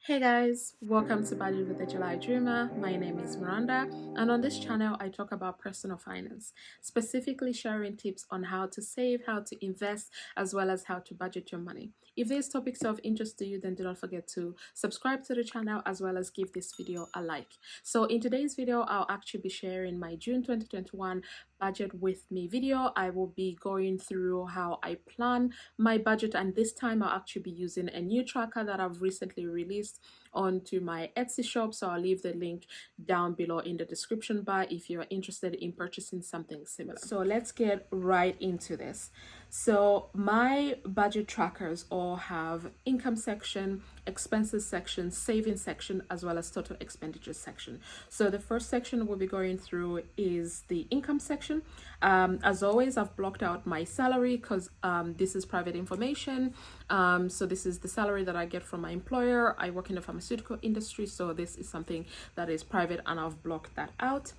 Hey guys, welcome to Budget with the July Dreamer. My name is Miranda, and on this channel, I talk about personal finance, specifically sharing tips on how to save, how to invest, as well as how to budget your money. If these topics are of interest to you, then do not forget to subscribe to the channel as well as give this video a like. So, in today's video, I'll actually be sharing my June 2021 budget with me video. I will be going through how I plan my budget, and this time I'll actually be using a new tracker that I've recently released onto my Etsy shop, so I'll leave the link down below in the description bar if you're interested in purchasing something similar. So let's get right into this. So my budget trackers all have income section, expenses section, savings section, as well as total expenditure section. So the first section we'll be going through is the income section. As always, I've blocked out my salary because this is private information. So this is the salary that I get from my employer. I work in the pharmaceutical industry, so this is something that is private and I've blocked that out.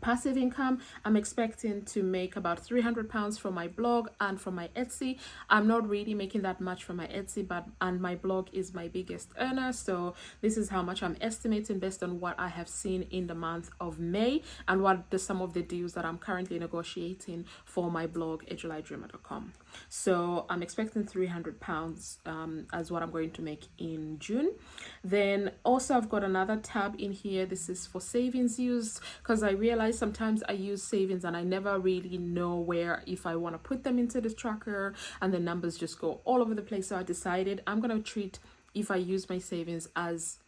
Passive income, I'm expecting to make about £300 from my blog and from my Etsy. I'm not really making that much from my Etsy, and my blog is my biggest earner, so this is how much I'm estimating based on what I have seen in the month of May and what some of the deals that I'm currently negotiating for my blog ajulidreamer.com. So I'm expecting £300 as what I'm going to make in June. Then also I've got another tab in here. This is for savings use, because I realize sometimes I use savings and I never really know where, if I want to put them into this tracker, and the numbers just go all over the place. So I decided I'm going to treat, if I use my savings, as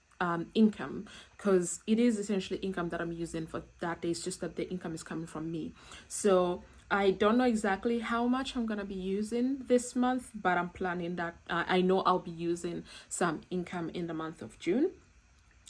income, because it is essentially income that I'm using for that day. It's just that the income is coming from me. So I don't know exactly how much I'm going to be using this month, but I'm planning that I know I'll be using some income in the month of June.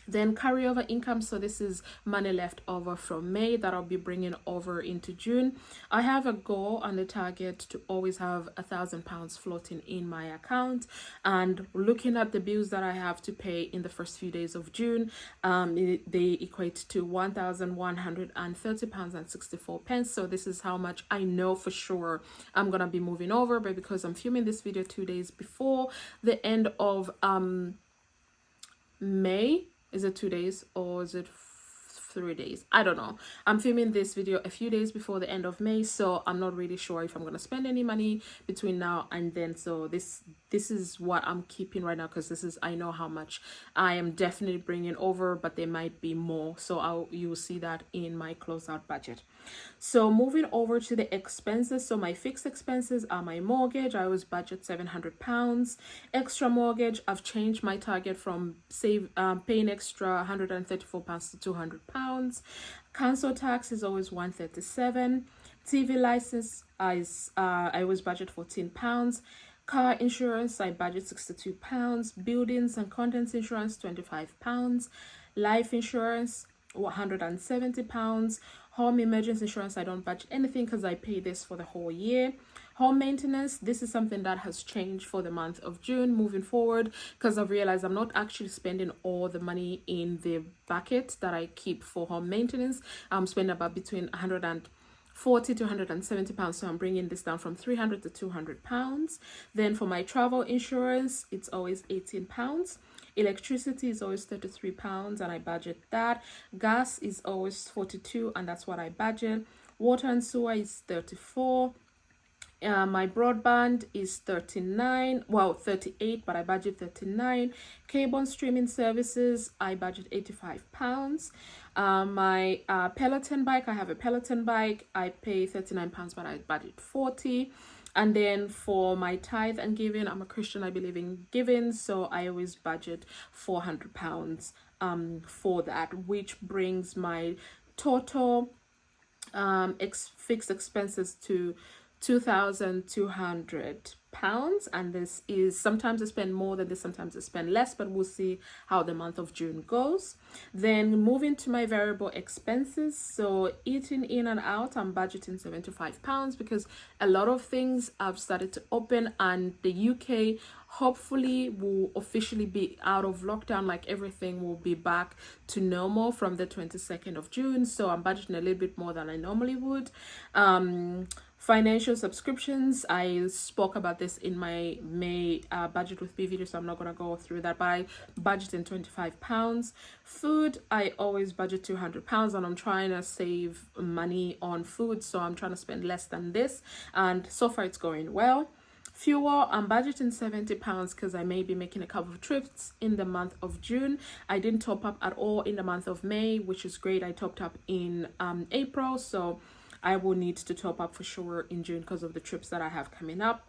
Then carryover income, so this is money left over from May that I'll be bringing over into June. I have a goal and a target to always have £1,000 floating in my account, and looking at the bills that I have to pay in the first few days of June, they equate to £1,130.64. So this is how much I know for sure I'm gonna be moving over, but because I'm filming this video 2 days before the end of May, is it 2 days or is it 3 days? I don't know. I'm filming this video a few days before the end of May, so I'm not really sure if I'm going to spend any money between now and then. So this is what I'm keeping right now, because I know how much I am definitely bringing over, but there might be more, so you will see that in my closeout budget. So moving over to the expenses, so my fixed expenses are my mortgage. I always budget £700. Extra mortgage, I've changed my target from paying extra £134 to £200. Council tax is always £137. TV license I always budget £14. Car insurance, I budget £62. Buildings and contents insurance, £25. Life insurance, £170. Home emergency insurance, I don't budget anything because I pay this for the whole year. Home maintenance, this is something that has changed for the month of June moving forward, because I've realized I'm not actually spending all the money in the bucket that I keep for home maintenance. I'm spending about between £140 to £170, so I'm bringing this down from £300 to £200. Then for my travel insurance, it's always £18. Electricity is always £33 and I budget that. Gas is always £42 and that's what I budget. Water and sewer is £34. My broadband is £38, but I budget £39. Cable and streaming services, I budget £85. My Peloton bike, I have a Peloton bike, I pay £39, but I budget £40. And then for my tithe and giving, I'm a Christian, I believe in giving, so I always budget £400 for that, which brings my total fixed expenses to £2,200. And this is, sometimes I spend more than this, sometimes I spend less, but we'll see how the month of June goes. Then moving to my variable expenses, so eating in and out, I'm budgeting £75 because a lot of things have started to open, and the UK hopefully we'll officially be out of lockdown, like everything will be back to normal from the 22nd of June. So I'm budgeting a little bit more than I normally would. Financial subscriptions, I spoke about this in my May budget with B video, so I'm not going to go through that, but I budget in £25. Food, I always budget £200, and I'm trying to save money on food, so I'm trying to spend less than this, and so far it's going well. Fuel, I'm budgeting £70 because I may be making a couple of trips in the month of June. I didn't top up at all in the month of May, which is great. I topped up in April, so I will need to top up for sure in June because of the trips that I have coming up.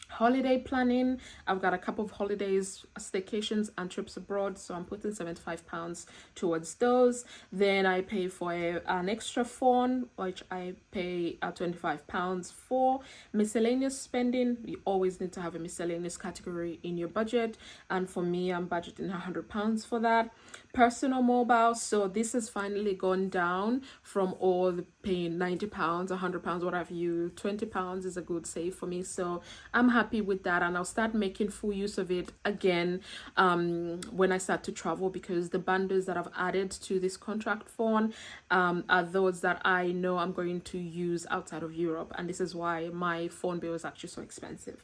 Holiday planning, I've got a couple of holidays, staycations and trips abroad, so I'm putting £75 towards those. Then I pay for an extra phone, which I pay £25 for. Miscellaneous spending, you always need to have a miscellaneous category in your budget, and for me I'm budgeting £100 for that. Personal mobile, so this has finally gone down from all the paying £90, £100, what have you. £20 is a good save for me, so I'm happy with that, and I'll start making full use of it again when I start to travel, because the bundles that I've added to this contract phone are those that I know I'm going to use outside of Europe, and this is why my phone bill is actually so expensive.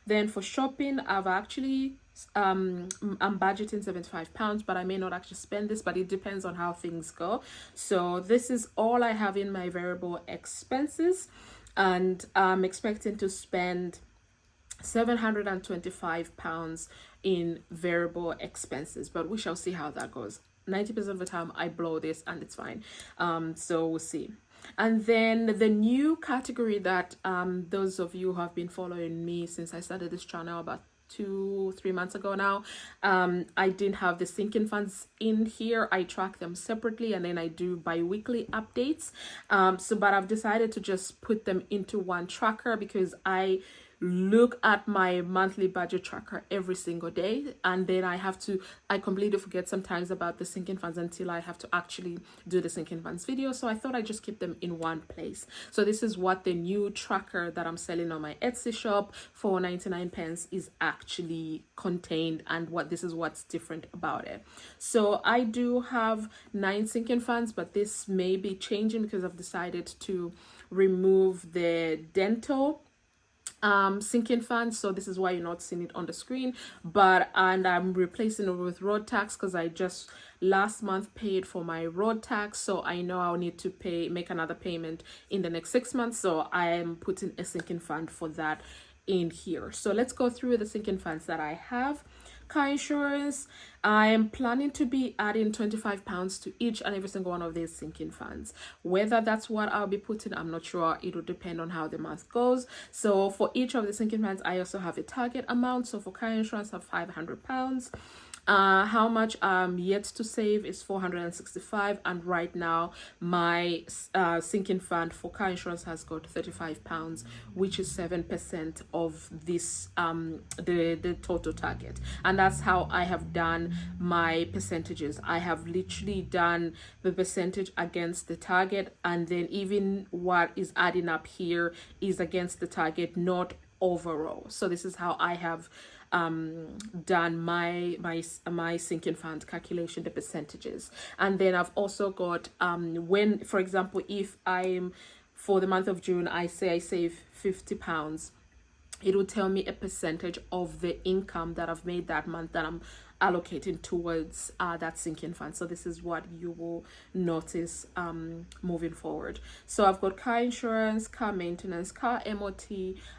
Then for shopping, I've actually I'm budgeting £75, but I may not actually spend this, but it depends on how things go. So this is all I have in my variable expenses, and I'm expecting to spend £725 in variable expenses, but we shall see how that goes. 90% of the time I blow this, and it's fine. So we'll see. And then the new category that those of you who have been following me since I started this channel about 2-3 months ago now, I didn't have the sinking funds in here. I track them separately, and then I do bi-weekly updates. But I've decided to just put them into one tracker, because I look at my monthly budget tracker every single day, and then I completely forget sometimes about the sinking funds until I have to actually do the sinking funds video. So I thought I'd just keep them in one place. So this is what the new tracker that I'm selling on my Etsy shop for 99 is actually contained, and this is what's different about it. So I do have 9 sinking funds, but this may be changing because I've decided to remove the dental sinking fund, so this is why you're not seeing it on the screen. And I'm replacing it with road tax, because I just last month paid for my road tax, so I know I'll need to make another payment in the next 6 months, so I am putting a sinking fund for that in here. So let's go through the sinking funds that I have. Car insurance, I am planning to be adding £25 to each and every single one of these sinking funds. Whether that's what I'll be putting, I'm not sure. It will depend on how the month goes. So for each of the sinking funds, I also have a target amount. So for car insurance, I have £500. How much I'm yet to save is £465, and right now my sinking fund for car insurance has got £35, which is 7% of this the total target. And that's how I have done my percentages. I have literally done the percentage against the target, and then even what is adding up here is against the target, not overall. So this is how I have done my sinking fund calculation, the percentages. And then I've also got when, for example, if I'm for the month of June, I say I save £50, it will tell me a percentage of the income that I've made that month that I'm allocating towards that sinking fund. So this is what you will notice moving forward. So I've got car insurance, car maintenance, car MOT,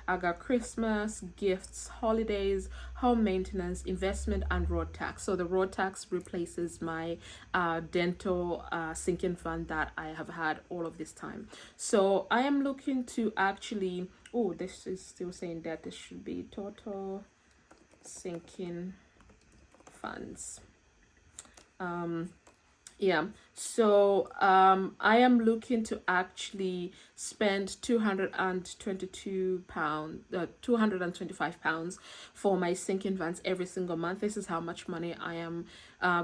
I got Christmas, gifts, holidays, home maintenance, investment, and road tax. So the road tax replaces my dental sinking fund that I have had all of this time. So I am looking to actually, oh, this is still saying that this should be total sinking funds. Yeah, So I am looking to actually spend £222, £225 for my sinking funds every single month. This is how much money I am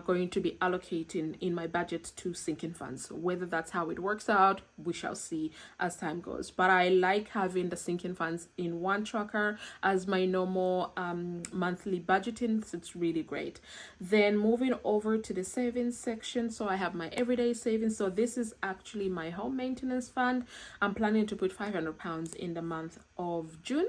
going to be allocating in my budget to sinking funds. Whether that's how it works out, we shall see as time goes. But I like having the sinking funds in one tracker as my normal monthly budgeting. So it's really great. Then moving over to the savings section, so I have my everyday savings. So this is actually my home maintenance fund. I'm planning to put £500 in the month of June.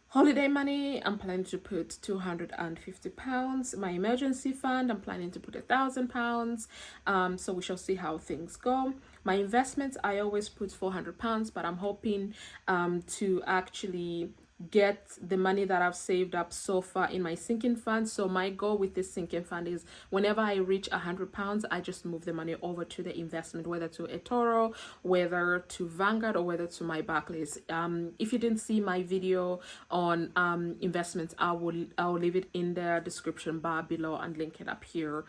Holiday money, I'm planning to put £250. My emergency fund, I'm planning to put £1,000. So we shall see how things go. My investments, I always put £400, but I'm hoping to actually get the money that I've saved up so far in my sinking fund. So my goal with this sinking fund is whenever I reach £100, I just move the money over to the investment, whether to eToro, whether to Vanguard, or whether to my Barclays. If you didn't see my video on investments, I'll leave it in the description bar below and link it up here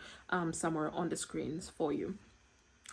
somewhere on the screens for you.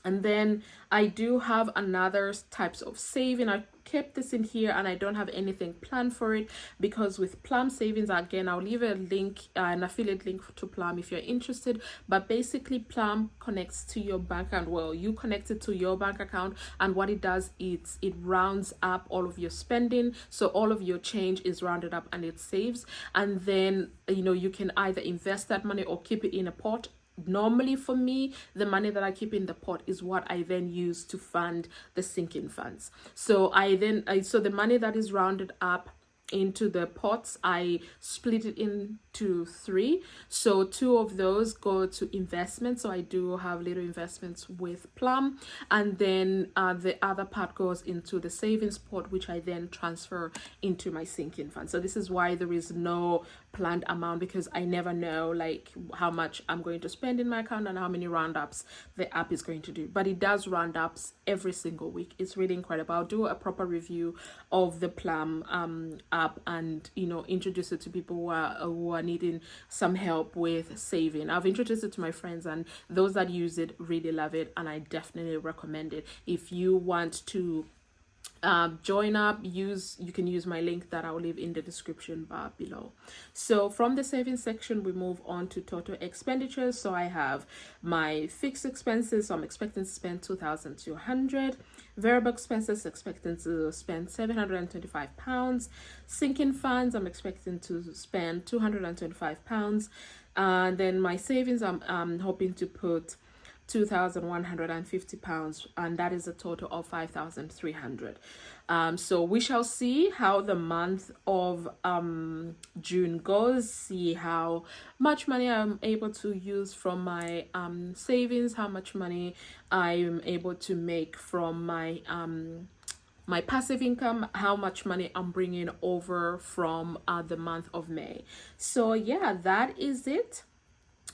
And then I do have another types of saving. I kept this in here and I don't have anything planned for it, because with Plum Savings, again, I'll leave a link, an affiliate link to Plum if you're interested. But basically Plum connects to your bank account. Well, you connect it to your bank account, and what it does is it rounds up all of your spending. So all of your change is rounded up and it saves. And then, you know, you can either invest that money or keep it in a pot. Normally for me, the money that I keep in the pot is what I then use to fund the sinking funds. So so the money that is rounded up into the pots, I split it into 3. So 2 of those go to investments. So I do have little investments with Plum, and then the other part goes into the savings pot, which I then transfer into my sinking fund. So this is why there is no planned amount, because I never know like how much I'm going to spend in my account and how many roundups the app is going to do. But it does roundups every single week. It's really incredible. I'll do a proper review of the Plum app and, you know, introduce it to people who are needing some help with saving. I've introduced it to my friends, and those that use it really love it, and I definitely recommend it. If you want to join up, you can use my link that I'll leave in the description bar below. So from the savings section, we move on to total expenditures. So I have my fixed expenses. So I'm expecting to spend £2,200. Variable expenses, expecting to spend £725. Sinking funds, I'm expecting to spend £225. And then my savings, I'm hoping to put £2,150, and that is a total of £5,300. So we shall see how the month of June goes, see how much money I'm able to use from my savings, how much money I'm able to make from my my passive income, how much money I'm bringing over from the month of May. So yeah, that is it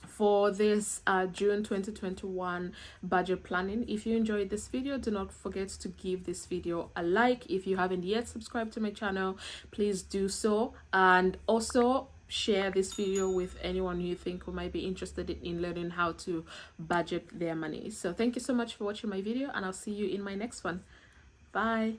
for this June 2021 budget planning. If you enjoyed this video, do not forget to give this video a like. If you haven't yet subscribed to my channel, please do so, and also share this video with anyone you think who might be interested in learning how to budget their money. So thank you so much for watching my video, and I'll see you in my next one. Bye.